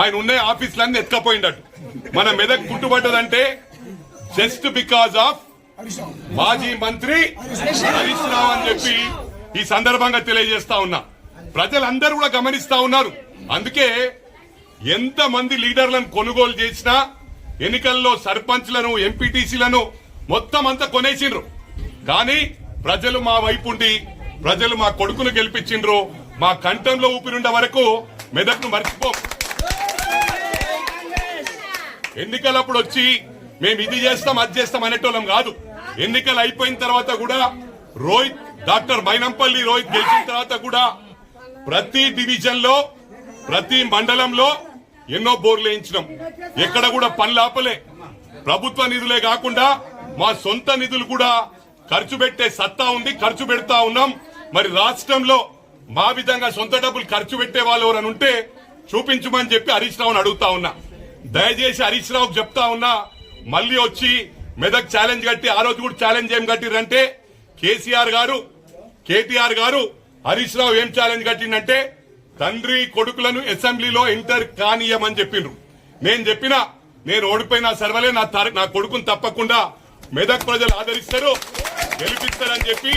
ఆయన ఉన్న ఆఫీసులన్నీ ఎత్తుకపోయిండట్టు. మన మెదక్ పుట్టుబడ్డదంటే జస్ట్ బికాజ్ ఆఫ్ మాజీ మంత్రి హరీష్ రావు అని చెప్పి ఈ సందర్భంగా తెలియజేస్తా ఉన్నా. ప్రజలందరూ కూడా గమనిస్తా ఉన్నారు. అందుకే ఎంత మంది లీడర్లను కొనుగోలు చేసినా ఎన్నికల్లో సర్పంచ్లను ఎంపీటీసీలను మొత్తం అంతా కొనేసిండ్రు. కానీ ప్రజలు మా వైపుండి ప్రజలు మా కొడుకును గెలిపించిండ్రు. మా కంఠంలో ఊపిరుండే వరకు మెదక్ను మర్చిపోం. ఎన్నికలప్పుడు వచ్చి మేము ఇది చేస్తాం అది చేస్తాం అనేటోళ్ళం కాదు. ఎన్నికలు అయిపోయిన తర్వాత కూడా రోహిత్ డాక్టర్ మైనంపల్లి రోహిత్ గెలిచిన తర్వాత కూడా ప్రతి డివిజన్ లో ప్రతి మండలంలో ఎన్నో బోర్లు వేయించినాం. ఎక్కడ కూడా పనులు ఆపలే. ప్రభుత్వ నిధులే కాకుండా మా సొంత నిధులు కూడా ఖర్చు పెట్టే సత్తా ఉంది. ఖర్చు పెడతా ఉన్నాం. మరి రాష్ట్రంలో మా విధంగా సొంత డబ్బులు ఖర్చు పెట్టే వాళ్ళు ఎవరైనా ఉంటే చూపించమని చెప్పి హరీష్ రావుని అడుగుతా ఉన్నా. దయచేసి హరీష్ రావుకి చెప్తా ఉన్నా, మళ్ళీ వచ్చి మెదక్ ఛాలెంజ్ కట్టి, ఆ రోజు కూడా ఛాలెంజ్ ఏం కట్టిరంటే కేసీఆర్ గారు కేటీఆర్ గారు హరీష్ రావు ఏం ఛాలెంజ్ కట్టిందంటే తండ్రి కొడుకులను అసెంబ్లీలో ఎంటర్ కానీయమని చెప్పిండ్రు. నేను చెప్పినా నేను ఓడిపోయినా సర్వలే నా కొడుకును తప్పకుండా మెదక్ ప్రజలు ఆదరిస్తారు, గెలిపిస్తారని చెప్పి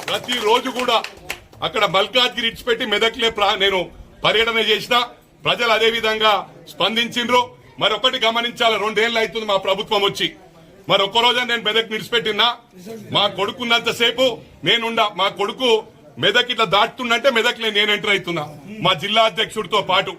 ప్రతి రోజు కూడా అక్కడ మల్కాజ్గిరి ఇచ్చిపెట్టి మెదక్లే నేను పర్యటన చేసిన. ప్రజలు అదే విధంగా స్పందించిండ్రు. మరొకటి గమనించాలి, 2 ఏళ్ళు అవుతుంది మా ప్రభుత్వం వచ్చి. మరొక్క రోజు నేను మెదక్ నిడిచిపెట్టినా. మా కొడుకున్నంతసేపు నేనుండా. మా కొడుకు మెదక్ ఇట్లా దాటుతుందంటే మెదక్లే నేను ఎంటర్ అవుతున్నా మా జిల్లా అధ్యక్షుడితో పాటు.